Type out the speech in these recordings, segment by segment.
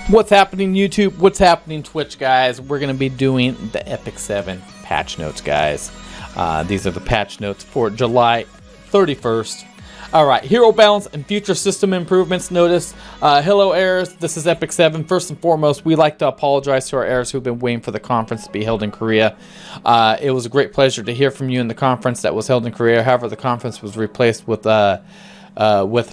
What's happening, YouTube? What's happening, Twitch, guys? We're going to be doing the Epic 7 patch notes, guys. These are the patch notes for July 31st. Alright, hero balance and future system improvements. Notice, hello heirs, this is Epic 7. First and foremost, we like to apologize to our heirs who've been waiting for the conference to be held in Korea. It was a great pleasure to hear from you in the conference that was held in Korea. However, the conference was replaced with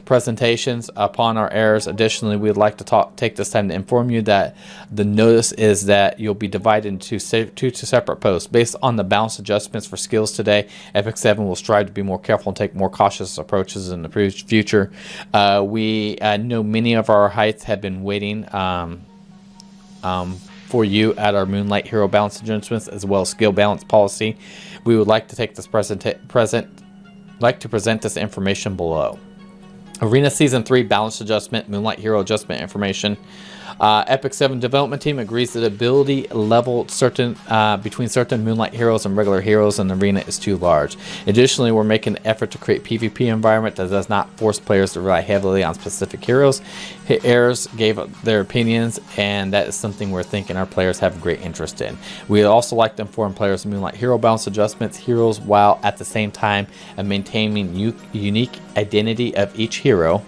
presentations upon our heirs. Additionally, we'd like to take this time to inform you that the notice is that you'll be divided into two separate posts. Based on the balance adjustments for skills today, Epic 7 will strive to be more careful and take more cautious approaches in the future. We know many of our heights have been waiting for you at our Moonlight hero balance adjustments as well as skill balance policy. We would like to take this present this information below. Arena Season 3 balance adjustment, Moonlight hero adjustment information. Epic 7 development team agrees that ability level between certain Moonlight heroes and regular heroes in the arena is too large. Additionally, we're making an effort to create PvP environment that does not force players to rely heavily on specific heroes. Heirs gave their opinions, and that is something we're thinking our players have a great interest in. We'd also like to inform players of Moonlight hero balance adjustments, heroes, while at the same time maintaining unique identity of each hero.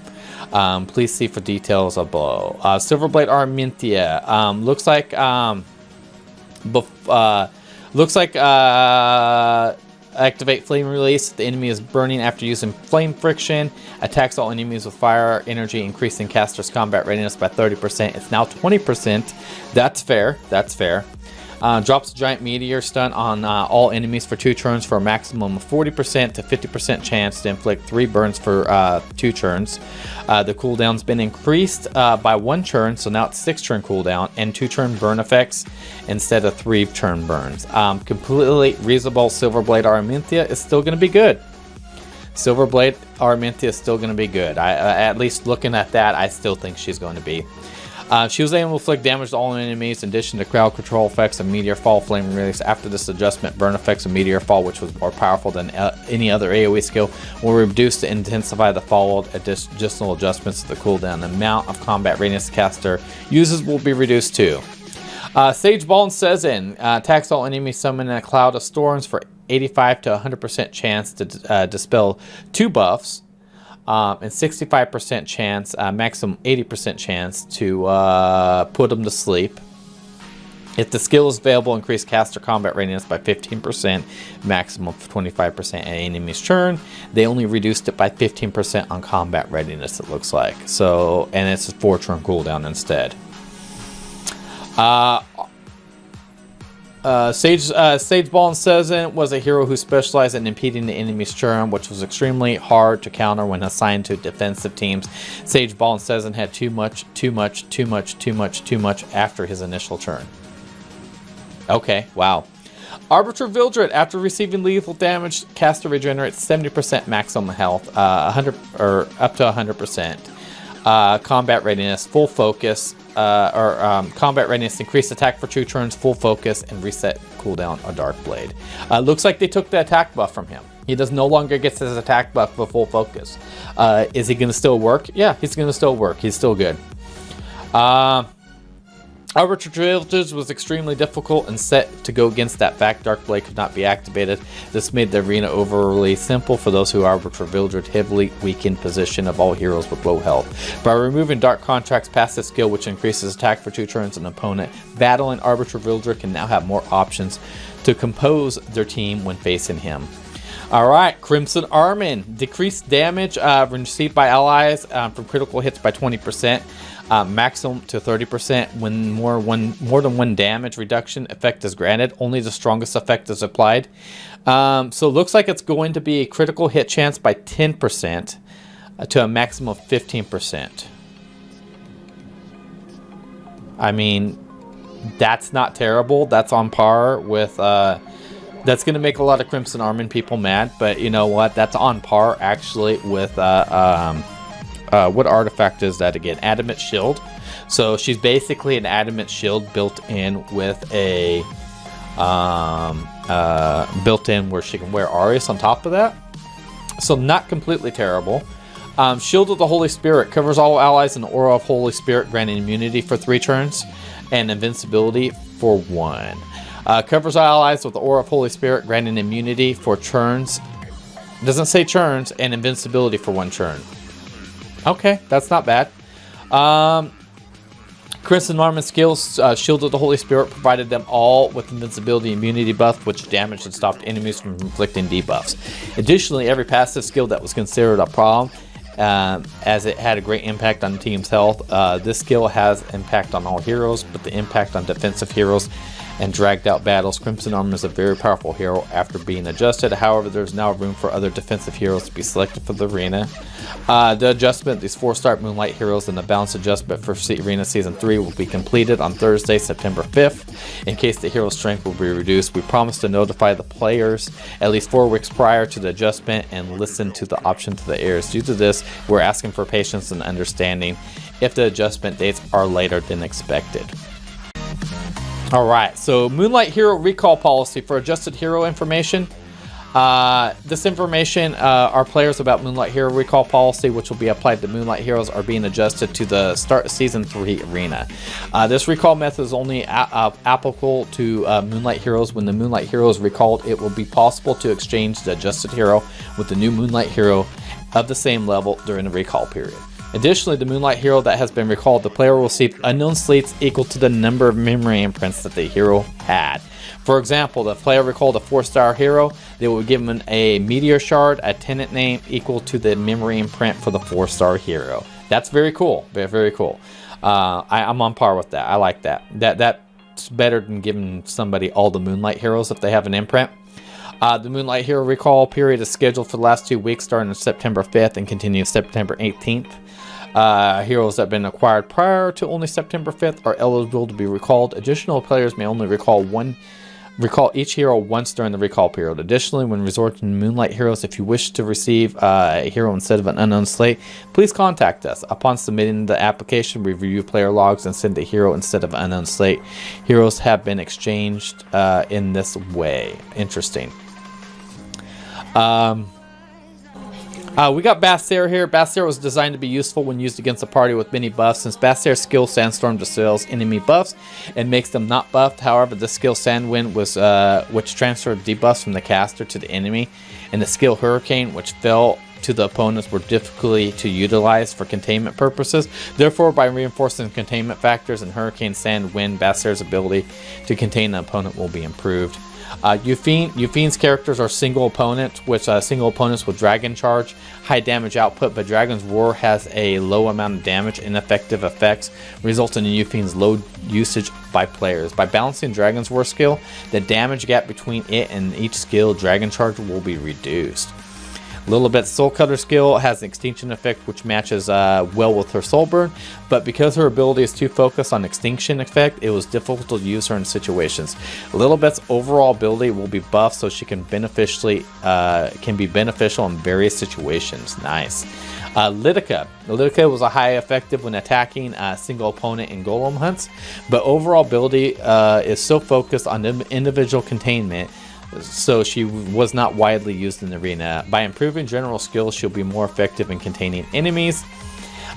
Please see for details below. Silverblade Arminthia looks like activate flame release. The enemy is burning after using flame friction. Attacks all enemies with fire energy, increasing caster's combat readiness by 30%. It's now 20%. That's fair. That's fair. Drops a giant meteor stun on all enemies for 2 turns for a maximum of 40% to 50% chance to inflict 3 burns for 2 turns. The cooldown's been increased by 1 turn, so now it's 6 turn cooldown and 2 turn burn effects instead of 3 turn burns. Completely reasonable. Silverblade Arminthia is still going to be good. Silverblade Arminthia is still going to be good. At least looking at that, I still think she's going to be. She was able to inflict damage to all enemies in addition to crowd control effects and meteor fall, flame release. After this adjustment, burn effects and meteor fall, which was more powerful than any other AoE skill, will reduce to intensify the followed additional adjustments to the cooldown. The amount of combat readiness the caster uses will be reduced too. Sage Ball and Sezin attacks all enemies summoned in a cloud of storms for 85 to 100% chance to dispel 2 buffs. And 65% chance, maximum 80% chance to put them to sleep. If the skill is available, increase caster combat readiness by 15%, maximum of 25% at enemy's turn. They only reduced it by 15% on combat readiness, it looks like. So, and it's a 4 turn cooldown instead. Sage Ball and Sezin was a hero who specialized in impeding the enemy's turn, which was extremely hard to counter when assigned to defensive teams. Sage Ball and Sezin had too much after his initial turn. Okay, wow. Arbiter Vildred, after receiving lethal damage, caster regenerates 70% maximum health, 100 or up to 100%. Combat readiness, full focus. Combat readiness, increased attack for 2 turns, full focus, and reset cooldown a Dark Blade. Looks like they took the attack buff from him. He no longer gets his attack buff for full focus. Is he going to still work? Yeah, he's going to still work. He's still good. Arbiter Village was extremely difficult and set to go against that fact. Dark Blade could not be activated. This made the arena overly simple for those who Arbiter Village heavily weakened position of all heroes with low health. By removing Dark Contract's passive skill, which increases attack for 2 turns, an opponent battling Arbiter Village can now have more options to compose their team when facing him. Alright, Crimson Armin. Decreased damage received by allies from critical hits by 20%. Maximum to 30% when more than 1 damage reduction effect is granted. Only the strongest effect is applied. So it looks like it's going to be a critical hit chance by 10% to a maximum of 15%. I mean, that's not terrible. That's on par with... that's going to make a lot of Crimson Armin people mad, but you know what? That's on par actually with... what artifact is that again? Adamant Shield. So she's basically an Adamant Shield built in with a built in where she can wear Arius on top of that. So not completely terrible. Shield of the Holy Spirit covers all allies in the aura of Holy Spirit, granting immunity for 3 turns and invincibility for 1. Covers all allies with the aura of Holy Spirit, granting immunity for turns. Doesn't say turns, and invincibility for 1 turn. Okay, that's not bad. Crimson Armor skills, Shield of the Holy Spirit provided them all with invincibility immunity buff, which damaged and stopped enemies from inflicting debuffs. Additionally, every passive skill that was considered a problem, as it had a great impact on the team's health. This skill has impact on all heroes, but the impact on defensive heroes and dragged out battles. Crimson Armor is a very powerful hero after being adjusted. However, there's now room for other defensive heroes to be selected for the arena. The adjustment, these 4-star Moonlight heroes and the balance adjustment for Arena Season 3 will be completed on Thursday, September 5th. In case the hero strength will be reduced, we promise to notify the players at least 4 weeks prior to the adjustment and listen to the option to the heirs. Due to this, we're asking for patience and understanding if the adjustment dates are later than expected. Alright, so Moonlight Hero Recall Policy for adjusted hero information. This information, our players about Moonlight Hero Recall Policy, which will be applied to Moonlight Heroes, are being adjusted to the start of Season 3 arena. This recall method is only applicable to Moonlight Heroes. When the Moonlight Hero is recalled, it will be possible to exchange the adjusted hero with the new Moonlight Hero of the same level during the recall period. Additionally, the Moonlight Hero that has been recalled, the player will receive unknown slates equal to the number of memory imprints that the hero had. For example, the player recalled a 4-star hero, they will give him a meteor shard, a tenant name equal to the memory imprint for the 4-star hero. That's very cool. Very, very cool. I'm on par with that. I like that. That's better than giving somebody all the Moonlight Heroes if they have an imprint. The Moonlight Hero recall period is scheduled for the last 2 weeks, starting on September 5th and continuing September 18th. Heroes that have been acquired prior to only September 5th are eligible to be recalled. Additional players may only recall each hero once during the recall period. Additionally, when resorting to Moonlight Heroes, if you wish to receive a hero instead of an unknown slate, please contact us. Upon submitting the application, we review player logs and send a hero instead of an unknown slate. Heroes have been exchanged in this way. Interesting. We got Bassair here. Bassair was designed to be useful when used against a party with many buffs, since Bassair's skill Sandstorm dispels enemy buffs and makes them not buffed. However, the skill Sandwind was which transferred debuffs from the caster to the enemy, and the skill Hurricane, which fell to the opponents, were difficult to utilize for containment purposes. Therefore, by reinforcing containment factors in Hurricane, Sand, Wind, Bassair's ability to contain the opponent will be improved. Yufine's characters are single opponents, which single opponents with Dragon Charge, high damage output, but Dragon's Roar has a low amount of damage. Ineffective effects resulting in Yufine's low usage by players. By balancing Dragon's Roar skill, the damage gap between it and each skill Dragon Charge will be reduced. Lilibet's Soul Cutter skill has an extinction effect which matches well with her Soul Burn, but because her ability is too focused on extinction effect, it was difficult to use her in situations. Lilibet's overall ability will be buffed so she can be beneficial in various situations. Nice. Lidica. Lidica was a high effective when attacking a single opponent in golem hunts, but overall ability is so focused on individual containment, so she was not widely used in the arena. By improving general skills, she'll be more effective in containing enemies.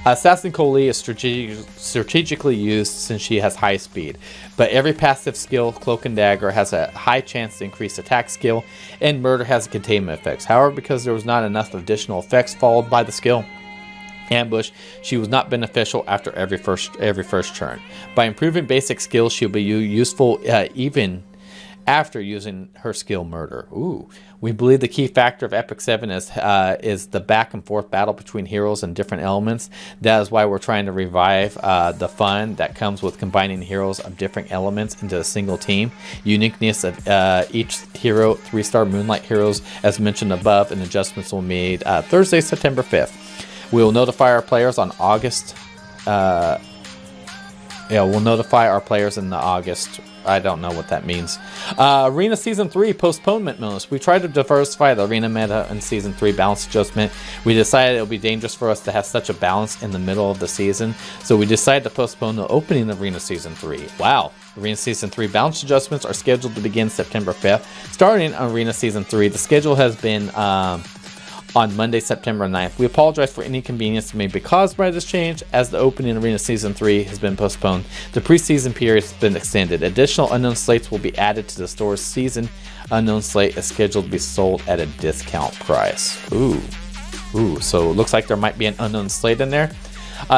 Assassin Koli is strategically used since she has high speed, but every passive skill, Cloak and Dagger, has a high chance to increase attack skill, and Murder has containment effects. However, because there was not enough additional effects followed by the skill Ambush, she was not beneficial after every first turn. By improving basic skills, she'll be useful even after using her skill Murder. Ooh. We believe the key factor of Epic 7 is the back and forth battle between heroes and different elements. That is why we're trying to revive the fun that comes with combining heroes of different elements into a single team. Uniqueness of each hero, 3-star Moonlight heroes, as mentioned above, and adjustments will be made Thursday, September 5th. We will notify our players on August. We'll notify our players in the August. I don't know what that means. Arena Season 3 postponement bonus. We tried to diversify the arena meta in Season 3 balance adjustment. We decided it would be dangerous for us to have such a balance in the middle of the season, so we decided to postpone the opening of Arena Season 3. Wow. Arena Season 3 balance adjustments are scheduled to begin September 5th. Starting on Arena Season 3, the schedule has been on Monday, September 9th. We apologize for any inconvenience that may be caused by this change, as the opening arena Season 3 has been postponed. The preseason period has been extended. Additional unknown slates will be added to the store's season. Unknown slate is scheduled to be sold at a discount price. Ooh, so it looks like there might be an unknown slate in there.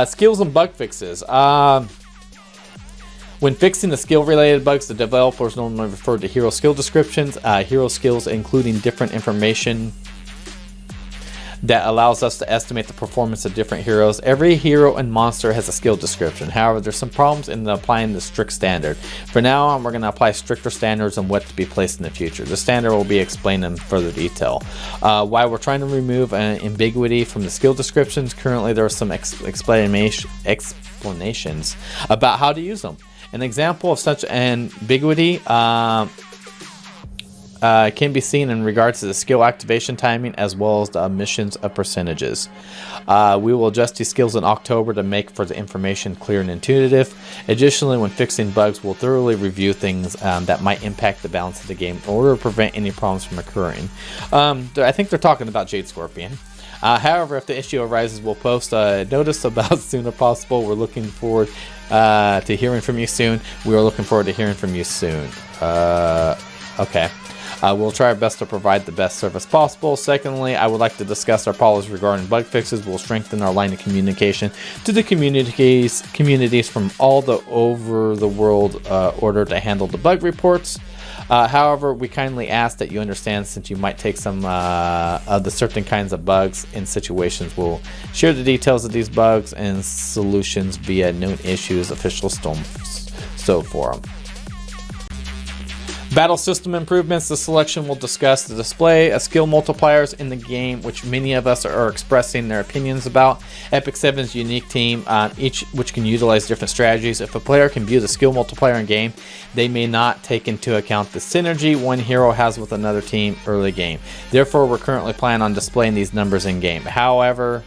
Skills and bug fixes. When fixing the skill-related bugs, the developers normally refer to hero skill descriptions. Hero skills including different information that allows us to estimate the performance of different heroes. Every hero and monster has a skill description. However, there's some problems in applying the strict standard. For now on, we're going to apply stricter standards on what to be placed in the future. The standard will be explained in further detail. While we're trying to remove ambiguity from the skill descriptions, currently there are some explanations about how to use them. An example of such ambiguity can be seen in regards to the skill activation timing as well as the omissions of percentages. We will adjust these skills in October to make for the information clear and intuitive. Additionally, when fixing bugs, we'll thoroughly review things that might impact the balance of the game in order to prevent any problems from occurring. I think they're talking about Jade Scorpion. However, if the issue arises, we'll post a notice about as soon as possible. We're looking forward to hearing from you soon. We are looking forward to hearing from you soon. Okay. We'll try our best to provide the best service possible. Secondly, I would like to discuss our policies regarding bug fixes. We'll strengthen our line of communication to the communities from all over the world order to handle the bug reports. However, we kindly ask that you understand, since you might take some of the certain kinds of bugs in situations, we'll share the details of these bugs and solutions via known issues official Stone forum. Battle system improvements. The selection will discuss the display of skill multipliers in the game, which many of us are expressing their opinions about. Epic 7's unique team, each which can utilize different strategies. If a player can view the skill multiplier in game, they may not take into account the synergy one hero has with another team early game. Therefore, we're currently planning on displaying these numbers in game. However,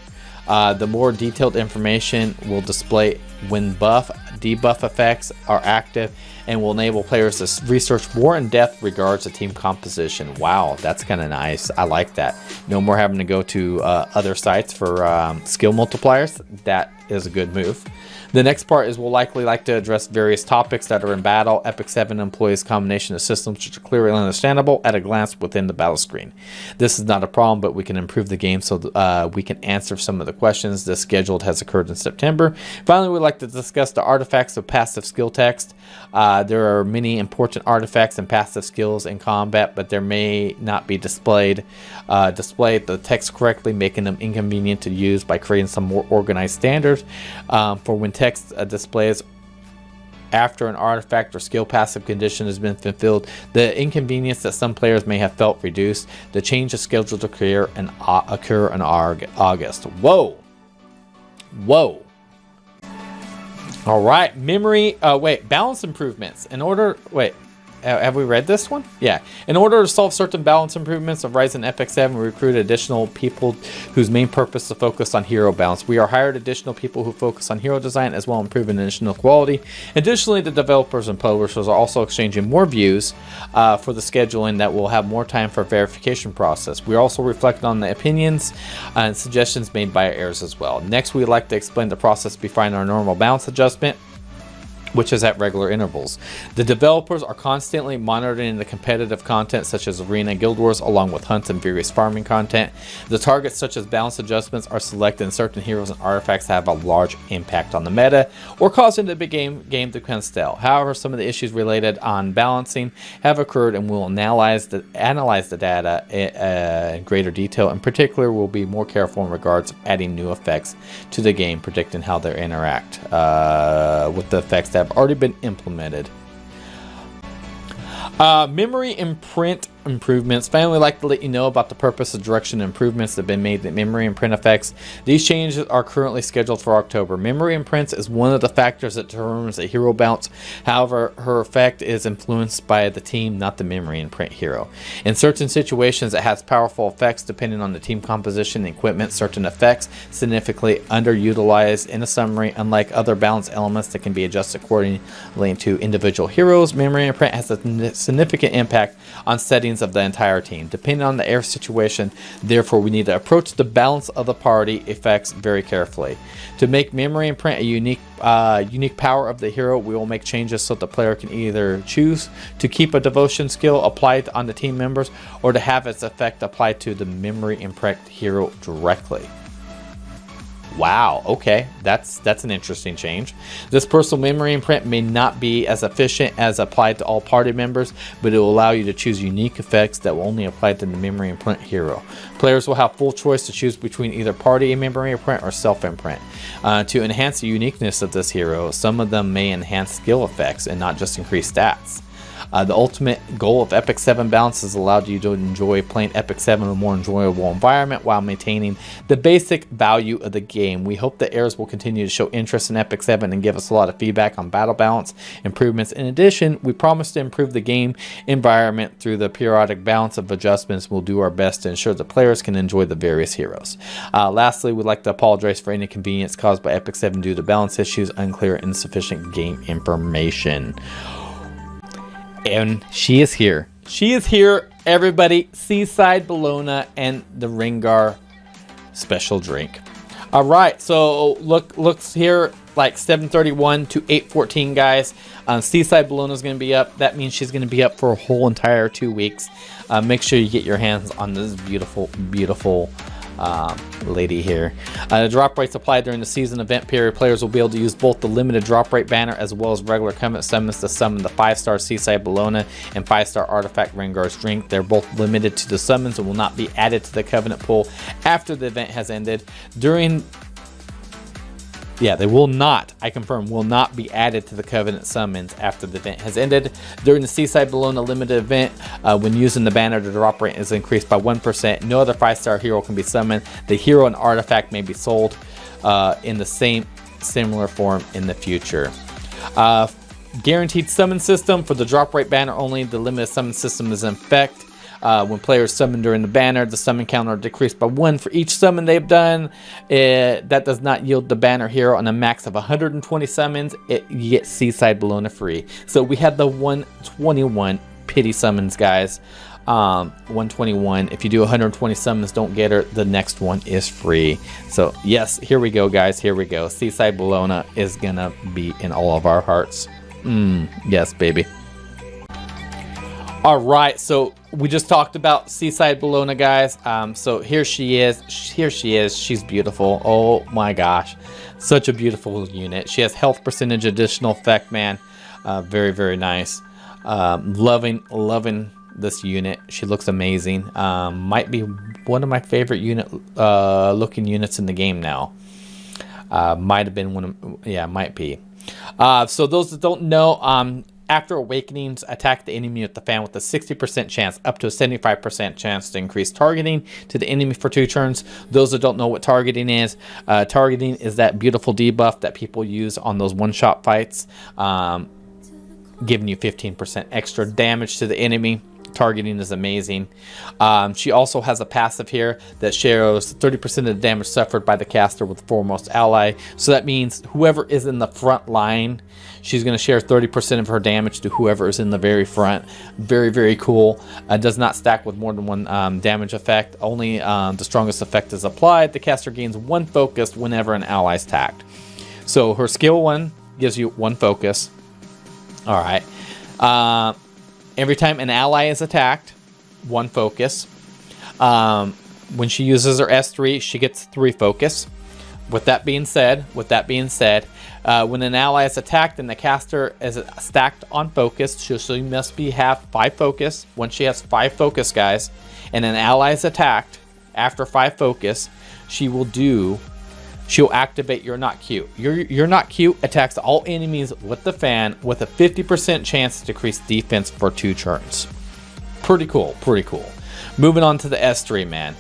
the more detailed information will display when buff, debuff effects are active, and will enable players to research more in depth regards to team composition. Wow, that's kind of nice. I like that. No more having to go to other sites for skill multipliers. That is a good move. The next part is we'll likely like to address various topics that are in battle. Epic 7 employs a combination of systems which are clearly understandable at a glance within the battle screen. This is not a problem, but we can improve the game so we can answer some of the questions. This scheduled has occurred in September. Finally, we'd like to discuss the artifacts of passive skill text. There are many important artifacts and passive skills in combat, but there may not be displayed the text correctly, making them inconvenient to use by creating some more organized standards for when text displays after an artifact or skill passive condition has been fulfilled. The inconvenience that some players may have felt reduced. The change is scheduled to occur in August. Whoa. All right, memory. Balance improvements. Have we read this one? Yeah. In order to solve certain balance improvements of Ryzen FX 7, we recruited additional people whose main purpose is to focus on hero balance. We are hired additional people who focus on hero design as well as improving additional quality. Additionally, the developers and publishers are also exchanging more views for the scheduling that will have more time for verification process. We also reflect on the opinions and suggestions made by our heirs as well. Next, we'd like to explain the process behind our normal balance adjustment, which is at regular intervals. The developers are constantly monitoring the competitive content such as Arena and Guild Wars, along with hunts and various farming content. The targets such as balance adjustments are selected, and certain heroes and artifacts have a large impact on the meta or causing the big game to become stale. However, some of the issues related on balancing have occurred, and we'll analyze the data in greater detail. In particular, we'll be more careful in regards to adding new effects to the game, predicting how they interact with the effects that have already been implemented. Memory imprint improvements. Finally, I'd like to let you know about the purpose of direction improvements that have been made to memory imprint effects. These changes are currently scheduled for October. Memory imprints is one of the factors that determines a hero bounce. However, her effect is influenced by the team, not the memory imprint hero. In certain situations, it has powerful effects depending on the team composition and equipment. Certain effects significantly underutilized. In a summary, unlike other balance elements that can be adjusted accordingly to individual heroes, memory imprint has a significant impact on settings ratings of the entire team, depending on the air situation. Therefore, we need to approach the balance of the party effects very carefully. To make memory imprint a unique power of the hero, we will make changes so the player can either choose to keep a devotion skill applied on the team members, or to have its effect applied to the memory imprint hero directly. Wow, okay, that's an interesting change. This personal memory imprint may not be as efficient as applied to all party members, but it will allow you to choose unique effects that will only apply to the memory imprint hero. Players will have full choice to choose between either party memory imprint or self imprint. To enhance the uniqueness of this hero, some of them may enhance skill effects and not just increase stats. The ultimate goal of Epic 7 balance has allowed you to enjoy playing Epic 7 in a more enjoyable environment while maintaining the basic value of the game. We hope that heirs will continue to show interest in Epic 7 and give us a lot of feedback on battle balance improvements. In addition, we promise to improve the game environment through the periodic balance of adjustments. We'll do our best to ensure the players can enjoy the various heroes. Lastly, we'd like to apologize for any inconvenience caused by Epic 7 due to balance issues, unclear, insufficient game information. And she is here. She is here, everybody. Seaside Bellona and the Rengar special drink. All right, so looks here like 7:31 to 8:14, guys. Seaside Bellona is going to be up. That means she's going to be up for a whole entire 2 weeks. Make sure you get your hands on this beautiful, beautiful lady here. The drop rates applied during the season event period. Players will be able to use both the limited drop rate banner as well as regular covenant summons to summon the 5-star Seaside Bellona and 5-star artifact Rengar's drink. They're both limited to the summons and will not be added to the covenant pool after the event has ended. They will not, I confirm, will not be added to the Covenant summons after the event has ended. During the Seaside Bellona limited event, when using the banner, the drop rate is increased by 1%. No other 5-star hero can be summoned. The hero and artifact may be sold in the similar form in the future. Guaranteed summon system for the drop rate banner only. The limited summon system is in effect. When players summon during the banner, the summon counter decreased by 1 for each summon they've done. That does not yield the banner hero on a max of 120 summons. You get Seaside Bellona free. So we had the 121 pity summons, guys. 121. If you do 120 summons, don't get her. The next one is free. So yes, here we go, guys. Here we go. Seaside Bellona is gonna be in all of our hearts. Yes, baby. All right, so we just talked about Seaside Bellona, guys. So here she is. Here she is. She's beautiful. Oh my gosh, such a beautiful unit. She has health percentage additional effect, man. Very, very nice. Loving this unit. She looks amazing. Might be one of my favorite looking units in the game now. Might have been one of, yeah, might be. So those that don't know, after awakenings, attack the enemy with the fan with a 60% chance up to a 75% chance to increase targeting to the enemy for 2 turns. Those that don't know what targeting is that beautiful debuff that people use on those one-shot fights, giving you 15% extra damage to the enemy. Targeting is amazing. She also has a passive here that shares 30% of the damage suffered by the caster with foremost ally. So that means whoever is in the front line, she's going to share 30% of her damage to whoever is in the very front. Very, very cool. Does not stack with more than one damage effect. Only the strongest effect is applied. The caster gains 1 focus whenever an ally is attacked. So her skill 1 gives you 1 focus. All right. Every time an ally is attacked, 1 focus. When she uses her S3, she gets 3 focus. With that being said, when an ally is attacked and the caster is stacked on focus, she must have 5 focus. Once she has 5 focus, guys, and an ally is attacked after 5 focus, she'll activate You're Not Cute. You're Not Cute attacks all enemies with the fan with a 50% chance to decrease defense for 2 turns. Pretty cool, pretty cool. Moving on to the S3, man.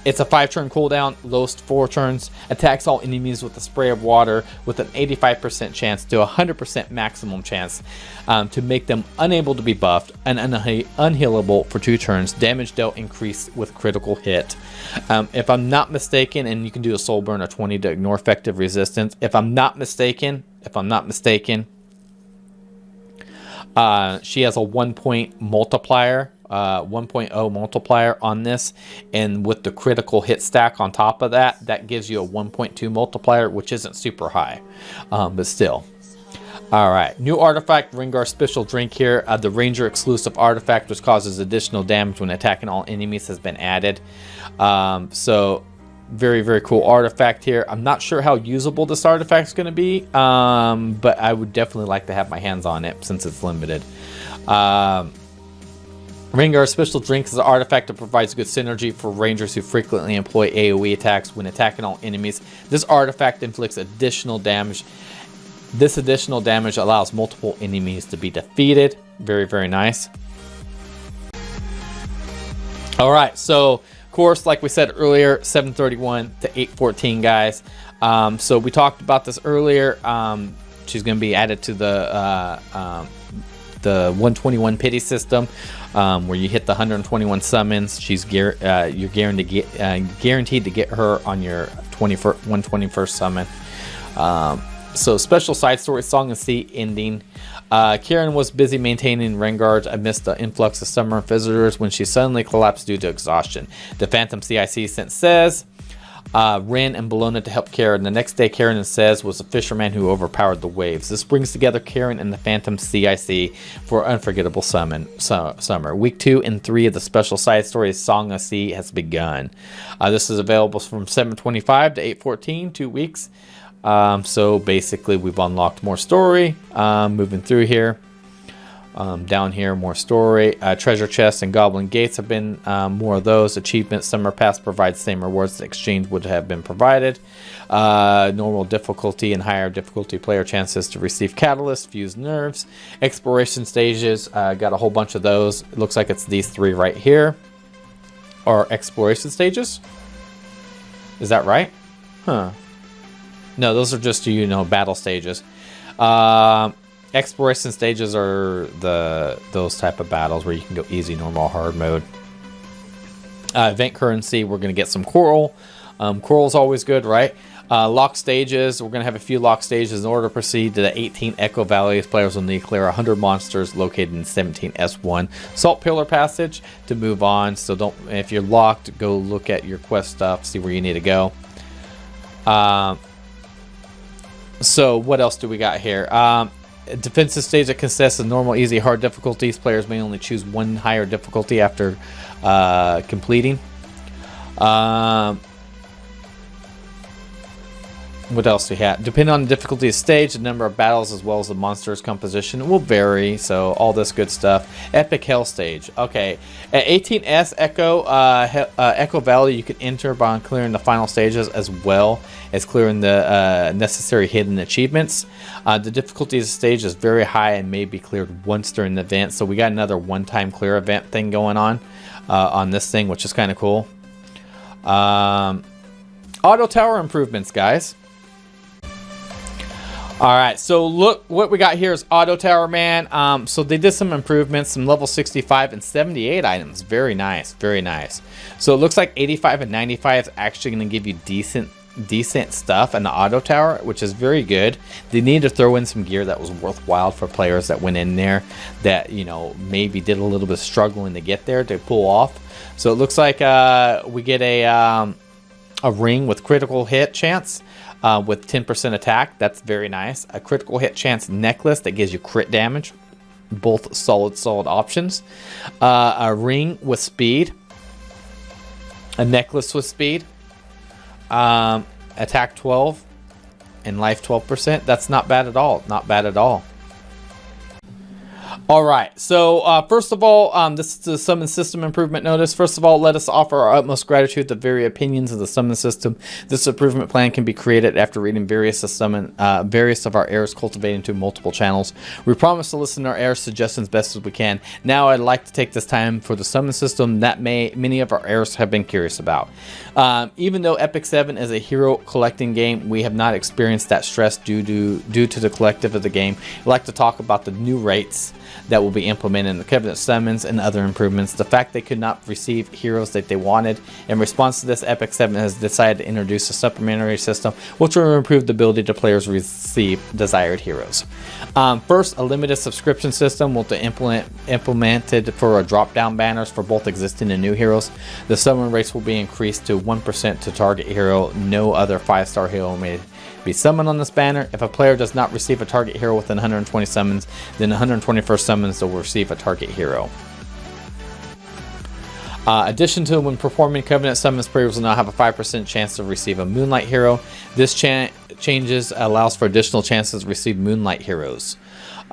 It's a 5-turn cooldown, lowest 4 turns. Attacks all enemies with a spray of water with an 85% chance to 100% maximum chance to make them unable to be buffed and unhealable for 2 turns. Damage dealt increased with critical hit. If I'm not mistaken, and you can do a soul burn of 20 to ignore effective resistance. If I'm not mistaken, She has a 1-point multiplier, 1.0 multiplier on this, and with the critical hit stack on top of that, that gives you a 1.2 multiplier, which isn't super high, but still. All right, new artifact, Rengar Special Drink here. The Ranger exclusive artifact, which causes additional damage when attacking all enemies, has been added. So very, very cool artifact here. I'm not sure how usable this artifact is going to be, but I would definitely like to have my hands on it since it's limited. Rengar Special Drink is an artifact that provides good synergy for Rangers who frequently employ AoE attacks when attacking all enemies. This artifact inflicts additional damage. This additional damage allows multiple enemies to be defeated. Very, very nice. All right, so of course, like we said earlier, 731 to 814, guys. So we talked about this earlier. She's going to be added to the 121 pity system, where you hit the 121 summons. You're guaranteed to get her on your 121st summon. So special side story, Song of Sea ending. Kieran was busy maintaining Rengar amidst the influx of summer visitors when she suddenly collapsed due to exhaustion. The Phantom CIC sent Says, Rin, and Bellona to help Kieran. The next day, Kieran and Says was a fisherman who overpowered the waves. This brings together Kieran and the Phantom CIC for an unforgettable summer. Week 2 and 3 of the special side story, Song of Sea, has begun. This is available from 725 to 814, 2 weeks. So basically we've unlocked more story. Moving through here, down here, more story. Treasure chests and goblin gates have been more of those. Achievements, summer pass provides same rewards the exchange would have been provided. Normal difficulty and higher difficulty player chances to receive catalyst, fuse nerves. Exploration stages, got a whole bunch of those. It looks like it's these 3 right here are exploration stages. Is that right? Huh. No, those are just, battle stages. Exploration stages are those type of battles where you can go easy, normal, hard mode. Event currency, we're going to get some coral. Coral's always good, right? Lock stages, we're going to have a few lock stages. In order to proceed to the 18 Echo Valleys, players will need to clear 100 monsters located in 17 S1. Salt Pillar Passage to move on. So if you're locked, go look at your quest stuff, see where you need to go. So what else do we got here? Defensive stage that consists of normal, easy, hard difficulties. Players may only choose one higher difficulty after completing. What else do we have? Depending on the difficulty of stage, the number of battles as well as the monster's composition will vary. So all this good stuff. Epic Hell stage. Okay, at 18S Echo Valley, you can enter by clearing the final stages as well as clearing the necessary hidden achievements. The difficulty of the stage is very high and may be cleared once during the event. So we got another one-time clear event thing going on this thing, which is kind of cool. Auto tower improvements, guys. All right, so look what we got here is Auto Tower Man. So they did some improvements, some level 65 and 78 items. Very nice, very nice. So it looks like 85 and 95 is actually going to give you decent stuff in the Auto Tower, which is very good. They need to throw in some gear that was worthwhile for players that went in there that, maybe did a little bit of struggling to get there to pull off. So it looks like we get a ring with critical hit chance. With 10% attack, that's very nice. A critical hit chance necklace that gives you crit damage, both solid options. A ring with speed, a necklace with speed, attack 12, and life 12%. That's not bad at all. Not bad at all. All right, so first of all, this is the summon system improvement notice. First of all, let us offer our utmost gratitude to very opinions of the summon system. This improvement plan can be created after reading various of our errors cultivated into multiple channels. We promise to listen to our error suggestions best as we can. Now, I'd like to take this time for the summon system that many of our errors have been curious about. Even though Epic 7 is a hero collecting game, we have not experienced that stress due to the collective of the game. I'd like to talk about the new rates. that will be implemented in the Covenant summons and other improvements. The fact they could not receive heroes that they wanted. In response to this, Epic 7 has decided to introduce a supplementary system which will improve the ability to players receive desired heroes. First, a limited subscription system will be implemented for drop-down banners for both existing and new heroes. The summon rates will be increased to 1% to target hero. No other 5-star hero may be summoned on this banner. If a player does not receive a target hero within 120 summons, then 121st summons will receive a target hero. Addition to when performing Covenant summons, players will now have a 5% chance to receive a Moonlight hero. This changes allows for additional chances to receive Moonlight heroes.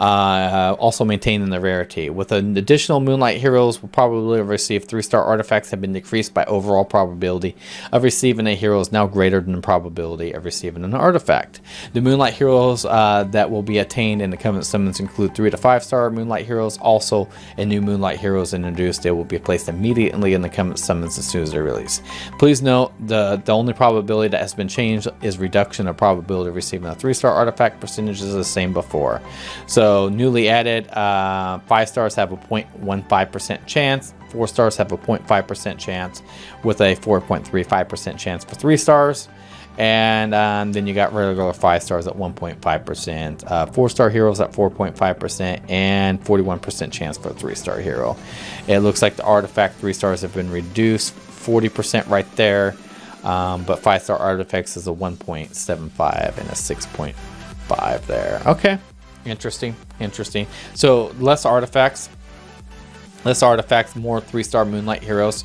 Also maintaining the rarity. With an additional Moonlight heroes will probably receive 3-star artifacts have been decreased by overall probability of receiving a hero is now greater than the probability of receiving an artifact. The Moonlight heroes that will be attained in the Covenant summons include 3 to 5-star Moonlight heroes. Also, a new Moonlight heroes introduced. They will be placed immediately in the Covenant summons as soon as they're released. Please note the only probability that has been changed is reduction of probability of receiving a 3-star artifact. Percentage is the same before. So newly added, 5 stars have a 0.15% chance, 4 stars have a 0.5% chance, with a 4.35% chance for 3 stars, and then you got regular 5 stars at 1.5%, 4-star heroes at 4.5%, and 41% chance for a 3-star hero. It looks like the artifact 3 stars have been reduced 40% right there, but 5-star artifacts is a 1.75 and a 6.5 there. Okay. Interesting. So less artifacts, more 3-star Moonlight heroes.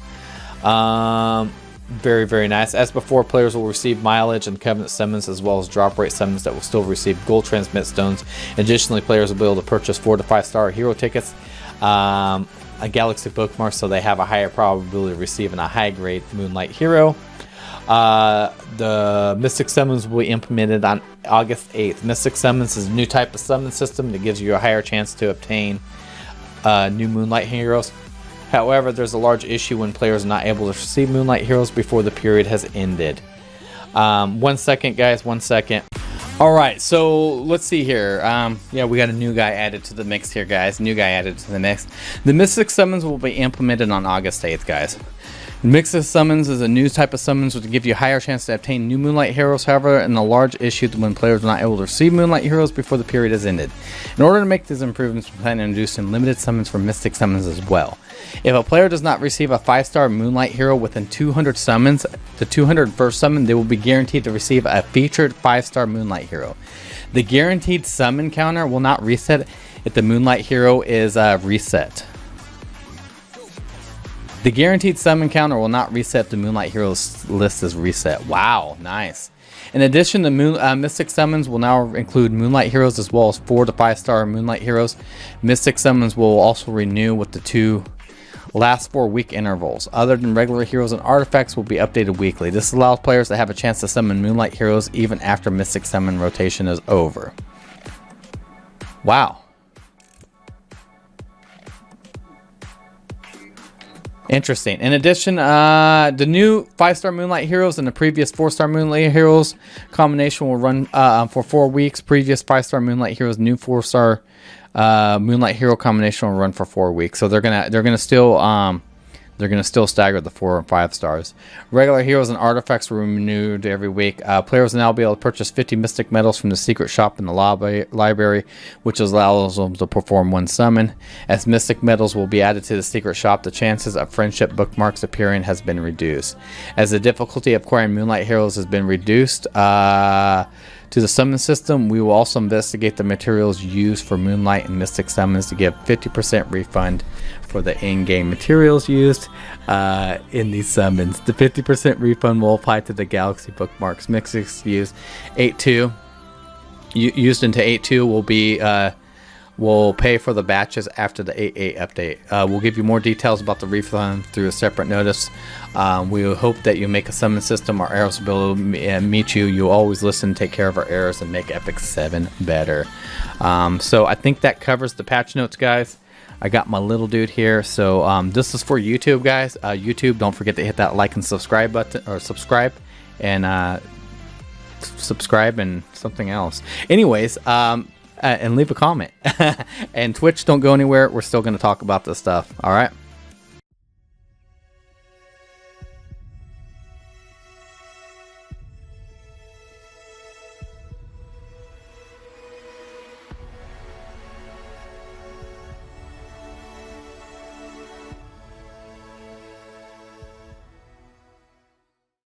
Very, very nice. As before, players will receive mileage and Covenant summons as well as drop rate summons that will still receive gold transmit stones. Additionally, players will be able to purchase 4 to 5-star hero tickets, a galaxy bookmark, so they have a higher probability of receiving a high grade Moonlight hero. The Mystic Summons will be implemented on August 8th. Mystic Summons is a new type of summon system that gives you a higher chance to obtain new Moonlight heroes. However, there's a large issue when players are not able to receive Moonlight heroes before the period has ended. 1 second, guys, 1 second. Alright, so let's see here. Yeah, we got a new guy added to the mix here, guys. New guy added to the mix. The Mystic Summons will be implemented on August 8th, guys. Mix of summons is a new type of summons which will give you a higher chance to obtain new Moonlight heroes, however, and a large issue when players are not able to receive Moonlight heroes before the period has ended. In order to make these improvements, we plan to introduce limited summons for Mystic Summons as well. If a player does not receive a 5-star Moonlight hero within 200 summons, the 201st summon, they will be guaranteed to receive a featured 5-star Moonlight hero. The guaranteed summon counter will not reset if the Moonlight hero is reset. The guaranteed summon counter will not reset if the Moonlight heroes list is reset. Wow, nice. In addition, the Mystic Summons will now include Moonlight heroes as well as 4 to 5-star Moonlight heroes. Mystic Summons will also renew with the 2 last 4-week intervals. Other than regular heroes and artifacts will be updated weekly. This allows players to have a chance to summon Moonlight heroes even after Mystic Summon rotation is over. Wow. Interesting. In addition, the new 5-star Moonlight heroes and the previous 4-star Moonlight heroes combination will run for 4 weeks. Previous 5-star Moonlight heroes, new 4-star Moonlight hero combination will run for 4 weeks. So they're gonna still stagger the 4 and 5 stars. Regular heroes and artifacts were renewed every week. Players will now be able to purchase 50 Mystic Medals from the secret shop in the library, which allows them to perform 1 summon. As Mystic Medals will be added to the secret shop, the chances of friendship bookmarks appearing has been reduced. As the difficulty of acquiring Moonlight heroes has been reduced to the summon system, we will also investigate the materials used for Moonlight and Mystic Summons to give 50% refund for the in-game materials used in these summons. The 50% refund will apply to the Galaxy bookmarks. Mixes used 8.2 used into 8.2 will pay for the batches after the 8.8 update. We'll give you more details about the refund through a separate notice. We hope that you make a summon system. Our errors will meet you. You always listen, take care of our errors, and make Epic 7 better. So I think that covers the patch notes, guys. I got my little dude here. So this is for YouTube, guys. YouTube, don't forget to hit that like and subscribe button, or subscribe and something else. Anyways, and leave a comment. And Twitch, don't go anywhere. We're still going to talk about this stuff. All right.